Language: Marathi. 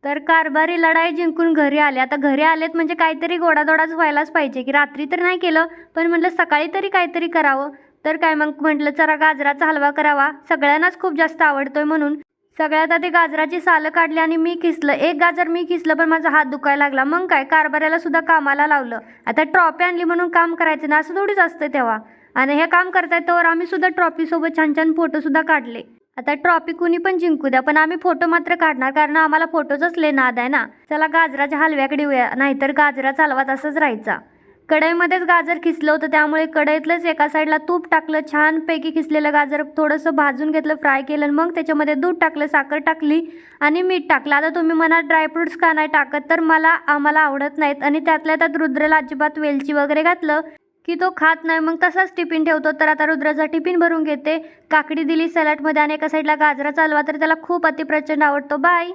तर कारभारी लढाई जिंकून घरी आले. आता घरी आलेत म्हणजे काहीतरी गोडाधोडाच व्हायलाच पाहिजे, की रात्री तर नाही केलं, पण म्हटलं सकाळी तरी काहीतरी करावं. तर काय मग म्हटलं जरा गाजराचा हलवा करावा, सगळ्यांनाच खूप जास्त आवडतोय म्हणून. सगळ्यात आधी गाजराची सालं काढली आणि मी किसलं. एक गाजर मी किसलं पण माझा हात दुखायला लागला. मग काय कारभाऱ्याला सुद्धा कामाला लावलं. आता ट्रॉफी आणली म्हणून काम करायचं ना, असं थोडीच असतं तेव्हा. आणि हे काम करतायत तर आम्ही सुद्धा ट्रॉफीसोबत छान छान फोटोसुद्धा काढले. आता ट्रॉफी कुणी पण जिंकू द्या, पण आम्ही फोटो मात्र काढणार, कारण आम्हाला फोटोचाच लय नाद आहे ना. चला गाजराच्या हलव्याकडे येऊया, नाहीतर गाजराचा हलवा तसंच राहायचा. कढईमध्येच गाजर किसलं होतं, त्यामुळे कढईतलंच एका साईडला तूप टाकलं. छानपैकी किसलेलं गाजर थोडंसं भाजून घेतलं, फ्राय केलं. मग त्याच्यामध्ये दूध टाकलं, साखर टाकली आणि मीठ टाकलं. आता तुम्ही म्हणाल ड्रायफ्रुट्स का नाही टाकत, तर आम्हाला आवडत नाहीत. आणि त्यातल्या त्यात रुद्रला अजिबात वेलची वगैरे घातलं की तो खात नाही, मग तसाच टिफिन ठेवतो. तर आता रुद्राचा टिफिन भरून घेते. काकडी दिली सॅलडमध्ये आणि एका साईडला गाजराचा हलवा, तर त्याला खूप अतिप्रचंड आवडतो. बाय.